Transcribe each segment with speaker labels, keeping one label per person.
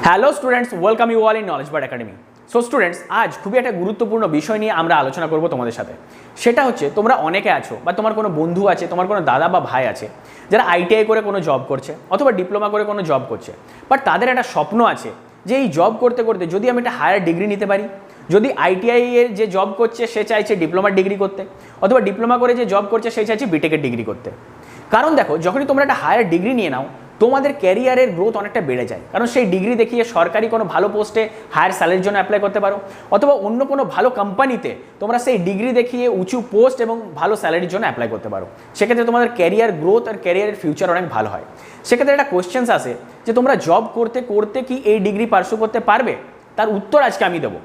Speaker 1: Hello students, welcome you all in Knowledge Bird Academy. So students, আজ খুবই একটা গুরুত্বপূর্ণ বিষয় নিয়ে আমরা আলোচনা করব তোমাদের সাথে। সেটা হচ্ছে, তোমরা অনেকে আছো বা তোমার কোনো বন্ধু আছে, তোমার কোনো দাদা বা ভাই আছে যারা আইটিআই করে কোনো জব করছে অথবা ডিপ্লোমা করে কোনো জব করছে, বাট তাদের একটা স্বপ্ন আছে যে এই জব করতে করতে যদি আমি একটা হায়ার ডিগ্রি নিতে পারি। যদি আইটিআই এর যে জব করছে সে চাইছে ডিপ্লোমার ডিগ্রি করতে, অথবা ডিপ্লোমা করে যে জব করছে সে চাইছে বিটেকের ডিগ্রি করতে। কারণ দেখো, যখনই তোমরা একটা হায়ার ডিগ্রি নিয়ে নাও তোমাদের ক্যারিয়ারের গ্রোথ অনেকটা বেড়ে যায়, কারণ সেই ডিগ্রি দেখিয়ে সরকারি কোনো ভালো পোস্টে হায়ার স্যালারির জন্য অ্যাপ্লাই করতে পারো, অথবা অন্য কোনো ভালো কোম্পানিতে তোমরা সেই ডিগ্রি দেখিয়ে উঁচু পোস্ট এবং ভালো স্যালারির জন্য অ্যাপ্লাই করতে পারো। সেক্ষেত্রে তোমাদের ক্যারিয়ার গ্রোথ আর ক্যারিয়ারের ফিউচার অনেক ভালো হয়। সেক্ষেত্রে একটা কোয়েশ্চেন্স আসে যে তোমরা জব করতে করতে কি এই ডিগ্রি পার্সু করতে পারবে? তার উত্তর আজকে আমি দেবো।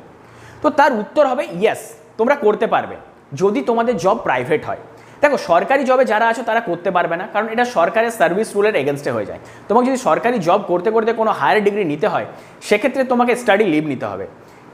Speaker 1: তো তার উত্তর হবে ইয়েস, তোমরা করতে পারবে যদি তোমাদের জব প্রাইভেট হয়। দেখো, সরকারি জবে যারা আছো তারা করতে পারবে না, কারণ এটা সরকারের সার্ভিস রুলের এগেনস্টে হয়ে যায়। তোমাকে যদি সরকারি জব করতে করতে কোনো হায়ার ডিগ্রি নিতে হয়, সেক্ষেত্রে তোমাকে স্টাডি লিভ নিতে হবে।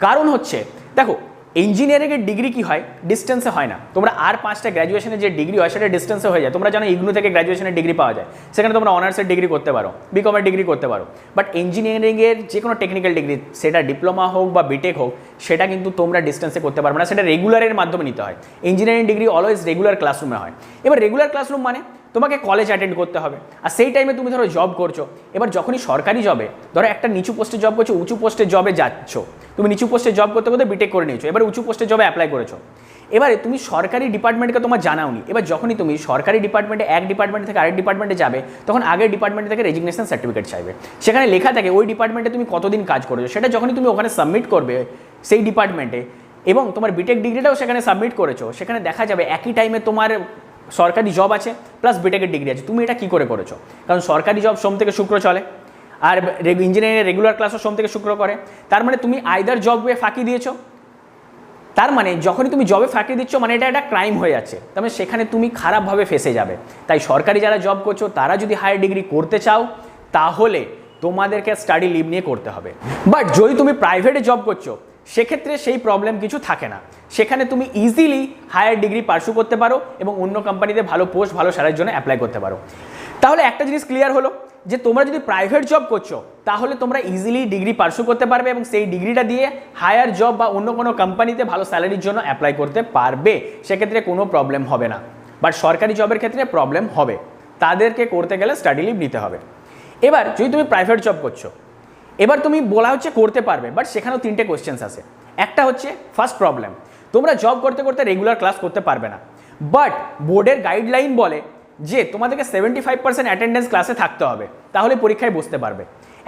Speaker 1: কারণ হচ্ছে, দেখো, ইঞ্জিনিয়ারিংয়ের ডিগ্রি কি হয়, ডিস্টেন্সে হয় না। তোমরা আর 5টা গ্র্যাজুয়েশনের যে ডিগ্রি হয় সেটা ডিস্টেন্সে হয়ে যায়। তোমরা জানো ইগনু থেকে গ্র্যাজুয়েশনের ডিগ্রি পাওয়া যায়, সেখানে তোমরা অনার্সের ডিগ্রি করতে পারো, বিকমের ডিগ্রি করতে পারো। বাট ইঞ্জিনিয়ারিংয়ের যে কোনো টেকনিক্যাল ডিগ্রি, সেটা ডিপ্লোমা হোক বা বিটেক হোক, সেটা কিন্তু তোমরা ডিস্টেন্সে করতে পারবে না, সেটা রেগুলারের মাধ্যমে নিতে হয়। ইঞ্জিনিয়ারিং ডিগ্রি অলওয়েজ রেগুলার ক্লাসরুমে হয়। এবার রেগুলার ক্লাসরুম মানে তোমাকে কলেজ অ্যাটেন্ড করতে হবে, আর সেই টাইমে তুমি ধরো জব করছো। এবার যখনই সরকারি জবে, ধরো একটা নিচু পোস্টে জব করছো, উঁচু পোস্টে জবে যাচ্ছ, তুমি নিচু পোস্টে জব করতে করতে বিটেক করে নিয়েছো, এবার উঁচু পোস্টে জবে অ্যাপ্লাই করেছো। এবারে তুমি সরকারি ডিপার্টমেন্টকে তোমার জানাওনি। এবার যখনই তুমি সরকারি ডিপার্টমেন্টে এক ডিপার্টমেন্ট থেকে আরেক ডিপার্টমেন্টে যাবে, তখন আগের ডিপার্টমেন্ট থেকে রেজিগনেশন সার্টিফিকেট চাইবে। সেখানে লেখা থাকে ওই ডিপার্টমেন্টে তুমি কতদিন কাজ করেছো, সেটা যখনই তুমি ওখানে সাবমিট করবে সেই ডিপার্টমেন্টে, এবং তোমার বিটেক ডিগ্রিটাও সেখানে সাবমিট করেছো, সেখানে দেখা যাবে একই টাইমে তোমার সরকারি জব আছে প্লাস বিটেকের ডিগ্রি আছে। তুমি এটা কী করে করেছো? কারণ সরকারি জব সোম থেকে শুক্র চলে, আর ইঞ্জিনিয়ারিংয়ের রেগুলার ক্লাসও সোম থেকে শুক্র করে। তার মানে তুমি আইদার জবে ফাঁকি দিয়েছো। তার মানে যখনই তুমি জবে ফাঁকি দিচ্ছ, মানে এটা একটা ক্রাইম হয়ে যাচ্ছে, তার মানে সেখানে তুমি খারাপভাবে ফেসে যাবে। তাই সরকারি যারা জব করছো তারা যদি হায়ার ডিগ্রি করতে চাও, তাহলে তোমাদেরকে স্টাডি লিভ নিয়ে করতে হবে। বাট যদি তুমি প্রাইভেটে জব করছো, সেক্ষেত্রে সেই প্রবলেম কিছু থাকে না। সেখানে তুমি ইজিলি হায়ার ডিগ্রি পার্সু করতে পারো এবং অন্য কোম্পানিতে ভালো পোস্ট, ভালো স্যালারির জন্য অ্যাপ্লাই করতে পারো। তাহলে একটা জিনিস ক্লিয়ার হলো যে তোমরা যদি প্রাইভেট জব করছো, তাহলে তোমরা ইজিলি ডিগ্রি পার্সু করতে পারবে এবং সেই ডিগ্রিটা দিয়ে হায়ার জব বা অন্য কোনো কোম্পানিতে ভালো স্যালারির জন্য অ্যাপ্লাই করতে পারবে। সেক্ষেত্রে কোনো প্রবলেম হবে না। বাট সরকারি জবের ক্ষেত্রে প্রবলেম হবে, তাদেরকে করতে গেলে স্টাডি লিভ নিতে হবে। এবার যদি তুমি প্রাইভেট জব করছো, এবার তুমি বলা হচ্ছে করতে পারবে, বাট সেখানেও 3টে কোয়েশ্চেন্স আছে। একটা হচ্ছে ফার্স্ট প্রবলেম, তোমরা জব করতে করতে রেগুলার ক্লাস করতে পারবে না। বাট বোর্ডের গাইডলাইন বলে যে তোমাদেরকে 75% অ্যাটেন্ডেন্স ক্লাসে থাকতে হবে, তাহলে পরীক্ষায় বসতে পারবে।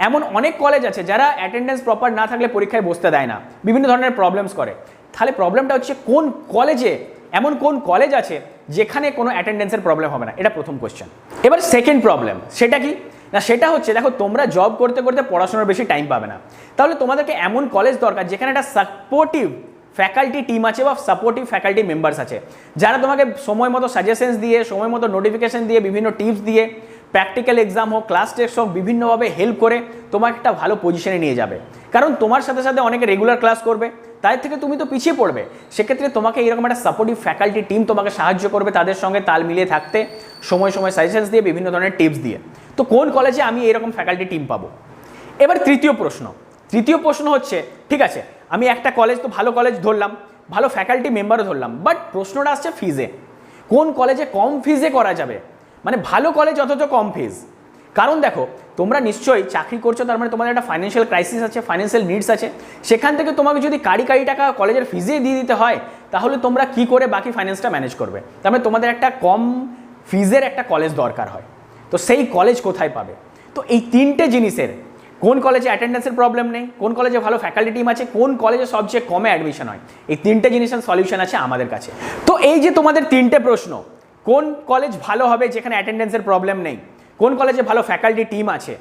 Speaker 1: এমন অনেক কলেজ আছে যারা অ্যাটেন্ডেন্স প্রপার না থাকলে পরীক্ষায় বসতে দেয় না, বিভিন্ন ধরনের প্রবলেমস করে। তাহলে প্রবলেমটা হচ্ছে কোন কলেজে, এমন কোন কলেজ আছে যেখানে কোনো অ্যাটেন্ডেন্সের প্রবলেম হবে না? এটা প্রথম কোয়েশ্চেন। এবার সেকেন্ড প্রবলেম, সেটা কি না, সেটা হচ্ছে, দেখো, তোমরা জব করতে করতে পড়াশোনার বেশি টাইম পাবে না। তাহলে তোমাদেরকে এমন কলেজ দরকার যেখানে একটা সাপোর্টিভ ফ্যাকাল্টি টিম আছে বা সাপোর্টিভ ফ্যাকাল্টি মেম্বার্স আছে, যারা তোমাকে সময় মতো সাজেশনস দিয়ে, সময় মতো নোটিফিকেশন দিয়ে, বিভিন্ন টিপস দিয়ে, প্র্যাকটিক্যাল এক্সাম হোক, ক্লাস টেস্ট হোক, বিভিন্নভাবে হেল্প করে তোমাকে একটা ভালো পজিশনে নিয়ে যাবে। কারণ তোমার সাথে সাথে অনেকে রেগুলার ক্লাস করবে, তাই থেকে তুমি তো পিছিয়ে পড়বে। সেক্ষেত্রে তোমাকে এরকম একটা সাপোর্টিভ ফ্যাকাল্টি টিম তোমাকে সাহায্য করবে তাদের সঙ্গে তাল মিলিয়ে থাকতে, সময় সময় সাজেশনস দিয়ে, বিভিন্ন ধরনের টিপস দিয়ে। তো কোন কলেজে আমি এরকম ফ্যাকাল্টি টিম পাবো? এবার তৃতীয় প্রশ্ন হচ্ছে, ঠিক আছে, আমি একটা কলেজ তো ভালো কলেজ ধরলাম, ভালো ফ্যাকাল্টি মেম্বারও ধরলাম, বাট প্রশ্নটা আসছে ফিজে। কোন কলেজে কম ফিজে করা যাবে? মানে ভালো কলেজ অথচ কম ফিজ। কারণ দেখো, তোমরা নিশ্চয়ই চাকরি করছো, তার মানে তোমাদের একটা ফাইন্যান্সিয়াল ক্রাইসিস আছে, ফাইন্যান্সিয়াল নিডস আছে। সেখান থেকে তোমাকে যদি কাড়ি টাকা কলেজের ফিজে দিয়ে দিতে হয়, তাহলে তোমরা কি করে বাকি ফাইন্যান্সটা ম্যানেজ করবে? তার মানে তোমাদের একটা কম ফিজের একটা কলেজ দরকার হয়। তো সেই কলেজ কোথায় পাবে? তো এই 3টে জিনিসের, কোন কলেজে অ্যাটেন্ডেন্সের প্রবলেম নেই, কোন কলেজে ভালো ফ্যাকাল্টি টিম আছে, কোন কলেজে সবচেয়ে কমে অ্যাডমিশন হয়, এই 3টে জিনিসের সলিউশন আছে আমাদের কাছে। তো এই যে তোমাদের 3টে প্রশ্ন, কোন কলেজ ভালো হবে যেখানে অ্যাটেন্ডেন্সের প্রবলেম নেই, কোন কলেজে ভালো ফ্যাকাল্টি টিম আছে,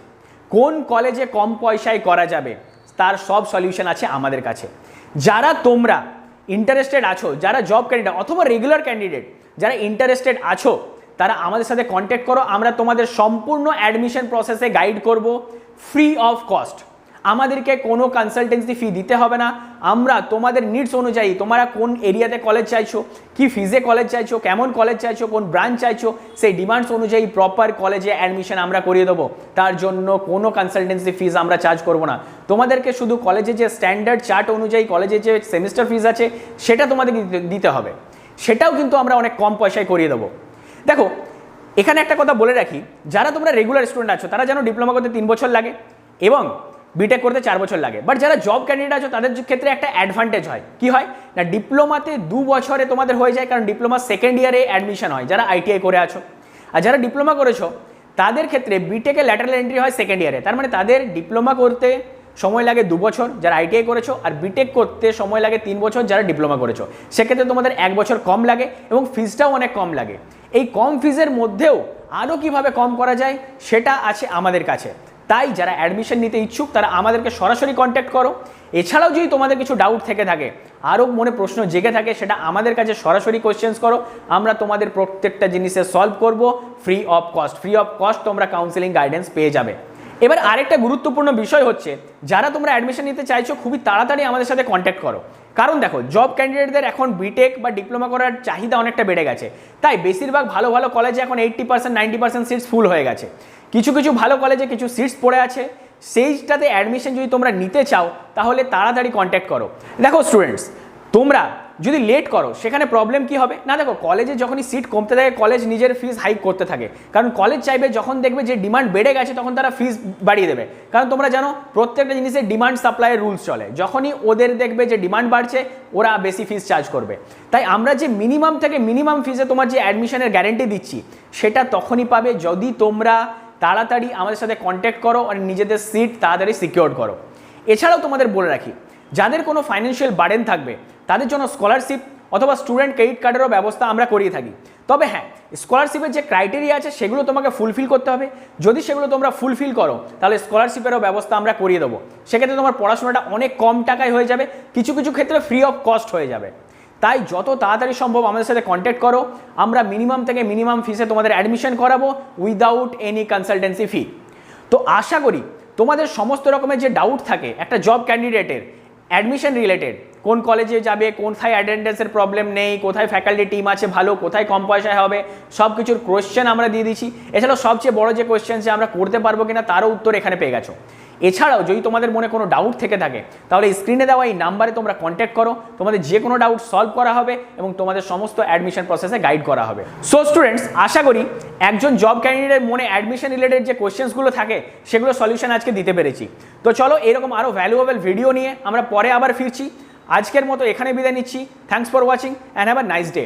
Speaker 1: কোন কলেজে কম পয়সায় করা যাবে, তার সব সলিউশন আছে আমাদের কাছে। যারা তোমরা ইন্টারেস্টেড আছো, যারা জব ক্যান্ডিডেট অথবা রেগুলার ক্যান্ডিডেট, যারা ইন্টারেস্টেড আছো, তারা আমাদের সাথে কন্ট্যাক্ট করো। আমরা তোমাদের সম্পূর্ণ অ্যাডমিশন প্রসেসে গাইড করব ফ্রি অফ কস্ট। আমাদেরকে কোনো কনসালটেন্সি ফি দিতে হবে না। আমরা তোমাদের নিডস অনুযায়ী, তোমরা কোন এরিয়াতে কলেজ চাইছো, কি ফিজে কলেজ চাইছো, কেমন কলেজ চাইছো, কোন ব্রাঞ্চ চাইছো, সেই ডিমান্ডস অনুযায়ী প্রপার কলেজে অ্যাডমিশন আমরা করিয়ে দেবো। তার জন্য কোনো কনসালটেন্সি ফিজ আমরা চার্জ করব না। তোমাদেরকে শুধু কলেজে যে স্ট্যান্ডার্ড চার্ট অনুযায়ী কলেজে যে সেমিস্টার ফিজ আছে সেটা তোমাদেরকে দিতে হবে, সেটাও কিন্তু আমরা অনেক কম পয়সায় করিয়ে দেবো। দেখো এখানে একটা কথা বলে রাখি, যারা তোমরা রেগুলার স্টুডেন্ট আছো তারা জানো ডিপ্লোমা করতে 3 বছর লাগে এবং বিটেক করতে 4 বছর লাগে। বাট যারা জব ক্যান্ডিডেট আছো তাদের ক্ষেত্রে একটা অ্যাডভান্টেজ হয়, কি হয় না, ডিপ্লোমাতে 2 বছরে তোমাদের হয়ে যায়, কারণ ডিপ্লোমা সেকেন্ড ইয়ারে অ্যাডমিশন হয় যারা আইটিআই করে আছো। আর যারা ডিপ্লোমা করেছো তাদের ক্ষেত্রে বিটেকে ল্যাটারাল এন্ট্রি হয় সেকেন্ড ইয়ারে। তার মানে তাদের ডিপ্লোমা করতে সময় লাগে 2 বছর যারা আইটিআই করেছো, আর বিটেক করতে সময় লাগে 3 বছর যারা ডিপ্লোমা করেছো। সেক্ষেত্রে তোমাদের 1 বছর কম লাগে এবং ফিজটাও অনেক কম লাগে। এই কম ফিজের মধ্যেও আরও কিভাবে কম করা যায় সেটা আছে আমাদের কাছে। তাই যারা অ্যাডমিশন নিতে ইচ্ছুক তারা আমাদেরকে সরাসরি কন্ট্যাক্ট করো। এছাড়াও যদি তোমাদের কিছু ডাউট থেকে থাকে, আরও মনে প্রশ্ন জেগে থাকে, সেটা আমাদের কাছে সরাসরি কোয়েশ্চেন্স করো। আমরা তোমাদের প্রত্যেকটা জিনিসে সলভ করব ফ্রি অফ কস্ট তোমরা কাউন্সেলিং গাইডেন্স পেয়ে যাবে। এবার আরেকটা গুরুত্বপূর্ণ বিষয় হচ্ছে, যারা তোমরা অ্যাডমিশন নিতে চাইছো খুবই তাড়াতাড়ি আমাদের সাথে কন্ট্যাক্ট করো। কারণ দেখো জব ক্যান্ডিডেটদের এখন বিটেক বা ডিপ্লোমা করার চাহিদা অনেকটা বেড়ে গেছে। তাই বেশিরভাগ ভালো ভালো কলেজে এখন 80% 90% সিটস ফুল হয়ে গেছে। কিছু কিছু ভালো কলেজে কিছু সিটস পড়ে আছে, সেইটাতে অ্যাডমিশন যদি তোমরা নিতে চাও তাহলে তাড়াতাড়ি কন্ট্যাক্ট করো। দেখো স্টুডেন্টস, তোমরা যদি লেট করো সেখানে প্রবলেম কি হবে না, দেখো কলেজে যখনই সিট কমতে থাকে কলেজ নিজের ফিস হাইক করতে থাকে, কারণ কলেজ চাইবে যখন দেখবে যে ডিমান্ড বেড়ে গেছে তখন তারা ফিস বাড়িয়ে দেবে। কারণ তোমরা জানো প্রত্যেকটা জিনিসের ডিমান্ড সাপ্লাইয়ের রুলস চলে, যখনই ওদের দেখবে যে ডিমান্ড বাড়ছে ওরা বেশি ফিস চার্জ করবে। তাই আমরা যে মিনিমাম থেকে মিনিমাম ফিসে তোমার যে অ্যাডমিশনের গ্যারেন্টি দিচ্ছি সেটা তখনই পাবে যদি তোমরা তাড়াতাড়ি আমাদের সাথে কন্ট্যাক্ট করো আর নিজেদের সিট তাড়াতাড়ি সিকিউর করো। এছাড়াও তোমাদের বলে রাখি, যাদের কোনো ফাইন্যান্সিয়াল বার্ডেন থাকবে তাদের জন্য স্কলারশিপ অথবা স্টুডেন্ট ক্রেডিট কার্ডেরও ব্যবস্থা আমরা করিয়ে থাকি। তবে হ্যাঁ, স্কলারশিপের যে ক্রাইটেরিয়া আছে সেগুলো তোমাকে ফুলফিল করতে হবে। যদি সেগুলো তোমরা ফুলফিল করো তাহলে স্কলারশিপেরও ব্যবস্থা আমরা করিয়ে দেবো। সেক্ষেত্রে তোমার পড়াশোনাটা অনেক কম টাকায় হয়ে যাবে, কিছু কিছু ক্ষেত্রে ফ্রি অফ কস্ট হয়ে যাবে। তাই যত তাড়াতাড়ি সম্ভব আমাদের সাথে কন্ট্যাক্ট করো, আমরা মিনিমাম থেকে মিনিমাম ফিসে তোমাদের অ্যাডমিশন করাবো উইদাউট এনি কনসালটেন্সি ফি। তো আশা করি তোমাদের সমস্ত রকমের যে ডাউট থাকে একটা জব ক্যান্ডিডেটের অ্যাডমিশন রিলেটেড, কোন কলেজে যাবে, কোথায় অ্যাটেন্ডেন্সের প্রবলেম নেই, কোথায় ফ্যাকাল্টি টিম আছে ভালো, কোথায় কম পয়সায় হবে, সব কিছুর কোয়েশ্চেন আমরা দিয়ে দিচ্ছি। এছাড়াও সবচেয়ে বড় যে কোয়েশ্চেন যে আমরা করতে পারবো কিনা তারও উত্তর এখানে পেয়ে গেছো। এছাড়াও যদি তোমাদের মনে কোনো ডাউট থেকে থাকে তাহলে স্ক্রিনে দেওয়া এই নাম্বারে তোমরা কন্ট্যাক্ট করো, তোমাদের যে কোনো ডাউট সলভ করা হবে এবং তোমাদের সমস্ত অ্যাডমিশন প্রসেসে গাইড করা হবে। সো স্টুডেন্টস, আশা করি একজন জব ক্যান্ডিডেটের মনে অ্যাডমিশন রিলেটেড যে কোয়েশ্চেন্সগুলো থাকে সেগুলো সলিউশন আজকে দিতে পেরেছি। তো চলো এরকম আরও ভ্যালুয়েবল ভিডিও নিয়ে আমরা পরে আবার ফিরছি। আজকের মতো এখানে বিদায় নিচ্ছি। Thanks for watching and have a nice day.